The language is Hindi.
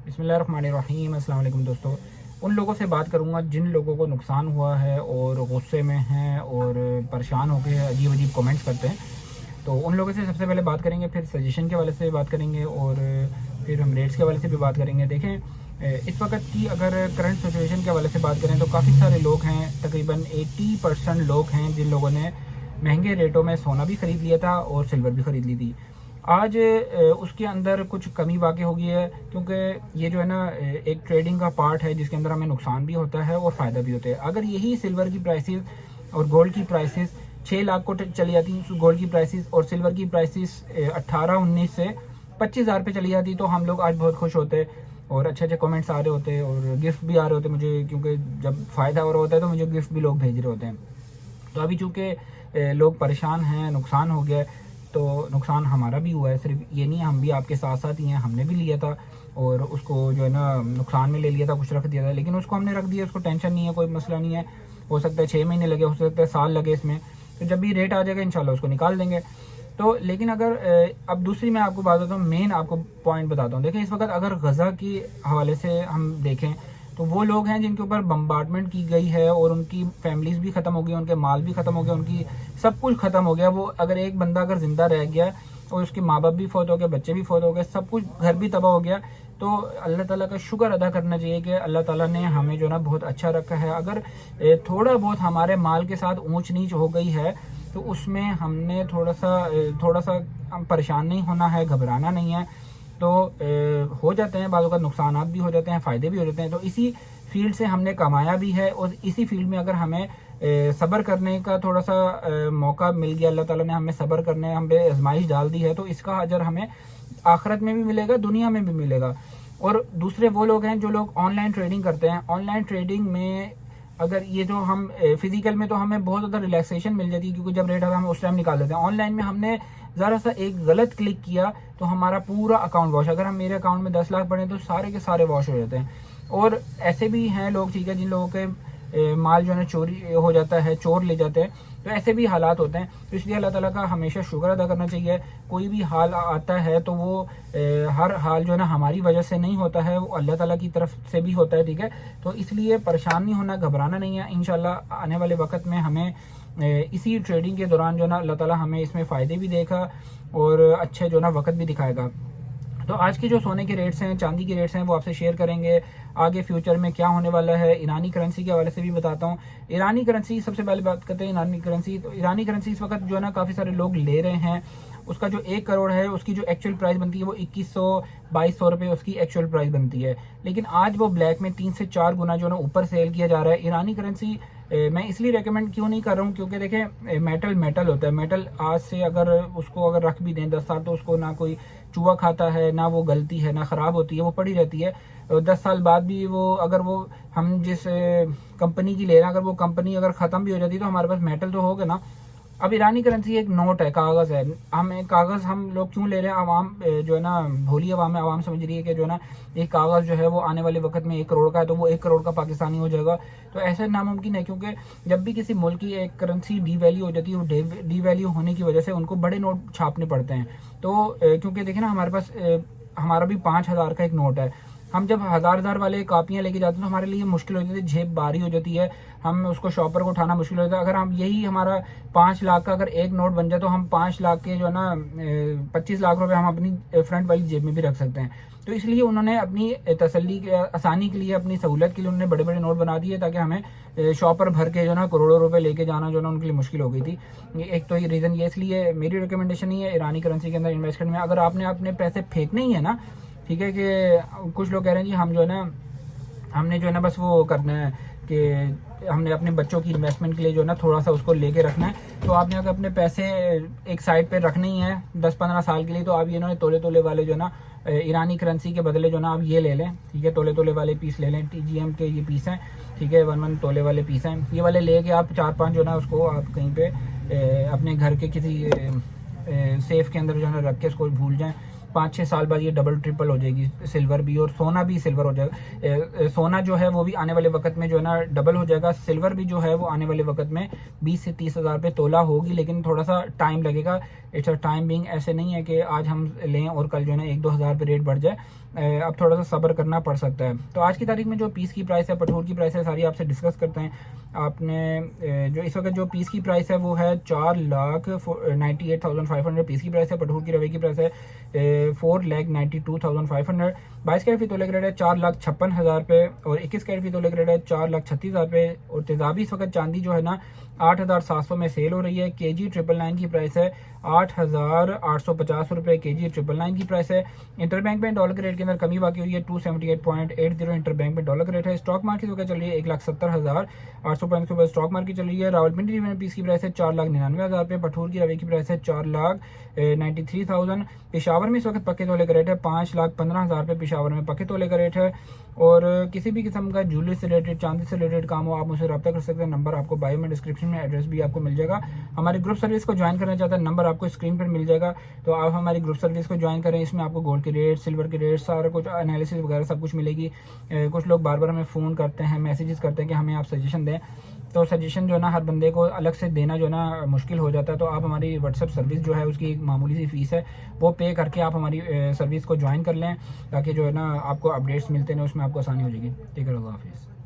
बिस्मिल्लाहिर्रहमानिर्रहीम। अस्सलाम वालेकुम दोस्तों। उन लोगों से बात करूंगा जिन लोगों को नुकसान हुआ है और गुस्से में हैं और परेशान होकर अजीब अजीब कमेंट्स करते हैं। तो उन लोगों से सबसे पहले बात करेंगे, फिर सजेशन के हवाले से बात करेंगे और फिर हम रेट्स के हवाले से भी बात करेंगे। देखें, इस वक्त की अगर करंट सिचुएशन के हवाले से बात करें तो काफ़ी सारे लोग हैं, तकरीबन 80% लोग हैं जिन लोगों ने महंगे रेटों में सोना भी ख़रीद लिया था और सिल्वर भी ख़रीद ली थी। आज उसके अंदर कुछ कमी वाक़ई हो गई है, क्योंकि ये जो है ना एक ट्रेडिंग का पार्ट है जिसके अंदर हमें नुकसान भी होता है और फ़ायदा भी होता है। अगर यही सिल्वर की प्राइसेस और गोल्ड की प्राइसेस 6 लाख को चली जाती, गोल्ड की प्राइसेस और सिल्वर की प्राइसेस 18-19 से 25,000 पे चली जाती, तो हम लोग आज बहुत खुश होते और अच्छे अच्छे कमेंट्स आ रहे होते और गिफ्ट भी आ रहे होते मुझे, क्योंकि जब फ़ायदा हो रहा होता है तो मुझे गिफ्ट भी लोग भेज रहे होते हैं। तो अभी चूँकि लोग परेशान हैं, नुकसान हो गया, तो नुकसान हमारा भी हुआ है। सिर्फ ये नहीं, हम भी आपके साथ साथ ही हैं। हमने भी लिया था और उसको जो है ना नुकसान में ले लिया था, कुछ रख दिया था, लेकिन उसको हमने रख दिया, उसको टेंशन नहीं है, कोई मसला नहीं है। हो सकता है 6 महीने लगे, हो सकता है साल लगे इसमें, तो जब भी रेट आ जाएगा इंशाल्लाह उसको निकाल देंगे। तो लेकिन अगर अब दूसरी मैं आपको बात बताता हूँ, मेन आपको पॉइंट बताता हूँ। देखिए, इस वक्त अगर गज़ा की हवाले से हम देखें तो वो लोग हैं जिनके ऊपर बम्बार्डमेंट की गई है और उनकी फैमिलीज़ भी ख़त्म हो गई, उनके माल भी ख़त्म हो गया, उनकी सब कुछ ख़त्म हो गया। वो अगर एक बंदा अगर ज़िंदा रह गया और उसके माँ बाप भी फौत हो गए, बच्चे भी फौत हो गए, सब कुछ, घर भी तबाह हो गया, तो अल्लाह ताला का शुक्र अदा करना चाहिए कि अल्लाह ताला ने हमें जो ना बहुत अच्छा रखा है। अगर थोड़ा बहुत हमारे माल के साथ ऊंच नीच हो गई है तो उसमें हमने थोड़ा सा हम परेशान नहीं होना है, घबराना नहीं है। तो हो जाते हैं बाज़ औक़ात, नुकसान भी हो जाते हैं, फ़ायदे भी हो जाते हैं। तो इसी फील्ड से हमने कमाया भी है और इसी फील्ड में अगर हमें सब्र करने का थोड़ा सा मौका मिल गया, अल्लाह ताला ने हमें सब्र करने, हम पे आजमाइश डाल दी है, तो इसका अजर हमें आखिरत में भी मिलेगा, दुनिया में भी मिलेगा। और दूसरे वो लोग हैं जो लोग ऑनलाइन ट्रेडिंग करते हैं। ऑनलाइन ट्रेडिंग में अगर ये जो हम फिजिकल में तो हमें बहुत ज़्यादा रिलैक्सेशन मिल जाती है, क्योंकि जब रेट आता है हम उस टाइम निकाल देते हैं। ऑनलाइन में हमने ज़रा सा एक गलत क्लिक किया तो हमारा पूरा अकाउंट वॉश। अगर हम मेरे अकाउंट में 10 लाख पड़े तो सारे के सारे वॉश हो जाते हैं। और ऐसे भी हैं लोग, ठीक है, जिन लोगों के माल जो है चोरी हो जाता है, चोर ले जाते हैं, तो ऐसे भी हालात होते हैं। तो इसलिए अल्लाह ताला का हमेशा शुक्र अदा करना चाहिए। कोई भी हाल आता है तो वो हर हाल जो है ना हमारी वजह से नहीं होता है, वो अल्लाह ताला की तरफ से भी होता है, ठीक है। तो इसलिए परेशान नहीं होना, घबराना नहीं है। इंशाल्लाह आने वाले वक्त में हमें इसी ट्रेडिंग के दौरान जो है ना अल्लाह ताला हमें इसमें फ़ायदे भी देगा और अच्छे जो ना वक्त भी दिखाएगा। तो आज के जो सोने के रेट्स हैं, चांदी के रेट्स हैं, वो आपसे शेयर करेंगे। आगे फ्यूचर में क्या होने वाला है, ईरानी करेंसी के हवाले से भी बताता हूँ। ईरानी करेंसी, सबसे पहले बात करते हैं ईरानी करेंसी। तो ईरानी करेंसी इस वक्त जो है ना काफ़ी सारे लोग ले रहे हैं। उसका जो 1 करोड़ है, उसकी जो एक्चुअल प्राइस बनती है वो 2100-2200 रुपये उसकी एक्चुअल प्राइस बनती है। लेकिन आज वो ब्लैक में 3 से 4 गुना जो है ना ऊपर सेल किया जा रहा है। ईरानी करेंसी मैं इसलिए रेकमेंड क्यों नहीं कर रहा हूँ, क्योंकि देखें, मेटल होता है। मेटल आज से अगर उसको अगर रख भी दें 10 साल, तो उसको ना कोई चूहा खाता है, ना वो गलती है, ना ख़राब होती है, वो पड़ी रहती है। 10 साल बाद भी वो, अगर वो हम जिस कंपनी की ले रहे हैं, अगर वो कंपनी अगर ख़त्म भी हो जाती है तो हमारे पास मेटल तो होगा ना। अब ईरानी करेंसी एक नोट है, कागज़ है। कागज़ हम लोग क्यों ले रहे हैं? आवाम जो है ना भोली आवाम है, आवाम समझ रही है कि जो है ना एक कागज़ जो है वो आने वाले वक्त में 1 करोड़ का है, तो वो 1 करोड़ का पाकिस्तानी हो जाएगा। तो ऐसा नामुमकिन है, क्योंकि जब भी किसी मुल्क की एक करेंसी डीवैल्यू हो जाती है, वो डीवैल्यू होने की वजह से उनको बड़े नोट छापने पड़ते हैं। तो क्योंकि देखिए ना, हमारे पास हमारा भी 5,000 का एक नोट है। हम जब हज़ार वाले कापियाँ लेके जाते हैं तो हमारे लिए मुश्किल हो जाती है, जेब भारी हो जाती है, हम उसको शॉपर को उठाना मुश्किल हो जाता है। अगर हम यही हमारा 5 लाख का अगर एक नोट बन जाए तो हम 5 लाख के जो है ना 25 लाख रुपए हम अपनी फ्रंट वाली जेब में भी रख सकते हैं। तो इसलिए उन्होंने अपनी तसल्ली के, आसानी के लिए, अपनी सहूलत के लिए उन्होंने बड़े बड़े नोट बना दिए, ताकि हमें शॉपर भर के जो ना करोड़ों रुपए लेके जाना जो ना उनके लिए मुश्किल हो गई थी। एक तो ये रीज़न, ये इसलिए मेरी रिकमेंडेशन ही है ईरानी करेंसी के अंदर इन्वेस्ट करने में। अगर आपने अपने पैसे फेंकने ही है ना, ठीक है, कि कुछ लोग कह रहे हैं जी हम जो है ना, हमने जो है ना बस वो करना है कि हमने अपने बच्चों की इन्वेस्टमेंट के लिए जो है ना थोड़ा सा उसको लेके रखना है। तो आपने अगर अपने पैसे एक साइड पे रखने ही हैं 10-15 साल के लिए, तो आप ये ना तोले वाले जो है ना ईरानी करेंसी के बदले जो ना आप ये ले लें, ठीक है, तोले वाले पीस ले लें। TGM के ये पीस हैं, ठीक है, 1 तोले वाले पीस हैं। ये वाले लेके आप 4-5 जो ना उसको आप कहीं पे अपने घर के किसी सेफ के अंदर जो है ना रख के उसको भूल जाएँ। 5-6 साल बाद ये डबल ट्रिपल हो जाएगी सिल्वर भी, और सोना भी सिल्वर हो जाएगा। सोना जो है वो भी आने वाले वक्त में जो है ना डबल हो जाएगा। सिल्वर भी जो है वो आने वाले वक्त में 20 से 30 हज़ार रुपये तोला होगी, लेकिन थोड़ा सा टाइम लगेगा। इट्स अ टाइम बिंग, ऐसे नहीं है कि आज हम लें और कल जो है ना 1-2 हज़ार रुपये रेट बढ़ जाए। अब थोड़ा सा सब्र करना पड़ सकता है। तो आज की तारीख में जो पीस की प्राइस है, पठोर की प्राइस है, सारी आपसे डिस्कस करते हैं। आपने जो इस वक्त जो पीस की प्राइस है वो है 4,98,500 पीस की प्राइस है। पठोर की रवे की प्राइस है 4,92,500। 22 कैरेट फी तोले का रेट है 4,56,000 रुपये, और 21 कैरेट फी तोले का रेट है 4,36,000 रुपये। और तेजाबी इस वक्त चांदी जो है ना 8,700 में सेल हो रही है। KG 999 की प्राइस है 8,850 रुपये KG 999 की प्राइस है। इंटरबैंक में डॉलर के रेट के अंदर कमी बाकी हुई है 278.80 इंटरबैंक में डॉलर का रेट है। स्टॉक मार्केट वगैरह चल रही है 1,70,800 पॉइंट के ऊपर स्टॉक मार्केट चल रही है। रावलपिंडी में पीस की प्राइस है 4,99,000 रुपये। पठूर की रवे की प्राइस है 4,93,000। पेशावर में इस वक्त पक्के तोले का रेट है 5,15,000 रुपये पेशावर में पक्के तोले का रेट है। और किसी भी किस्म का ज्वेलरी से रिलेटेड, चांदी से रिलेटेड काम हो, आप मुझसे रब्ता कर सकते हैं। नंबर आपको बायो में, डिस्क्रिप्शन में, एड्रेस भी आपको मिल जाएगा। हमारी ग्रुप सर्विस को ज्वाइन करना चाहता है, नंबर आपको स्क्रीन पर मिल जाएगा। तो आप हमारी ग्रुप सर्विस को ज्वाइन करें। इसमें आपको गोल्ड के रेट, सिल्वर के रेट, सारा कुछ एनालिसिस वगैरह सब कुछ मिलेगी। कुछ लोग बार बार हमें फ़ोन करते हैं, मैसेजेस करते हैं कि हमें आप सजेशन दें। तो सजेशन जो है ना हर बंदे को अलग से देना जो है ना मुश्किल हो जाता है। तो आप हमारी व्हाट्सएप सर्विस जो है उसकी एक मामूली सी फ़ीस है, वो पे करके आप हमारी सर्विस को ज्वाइन कर लें, ताकि जो है ना आपको अपडेट्स मिलते हैं उसमें आपको आसानी हो जाएगी। ठीक है, अल्लाह हाफिज़।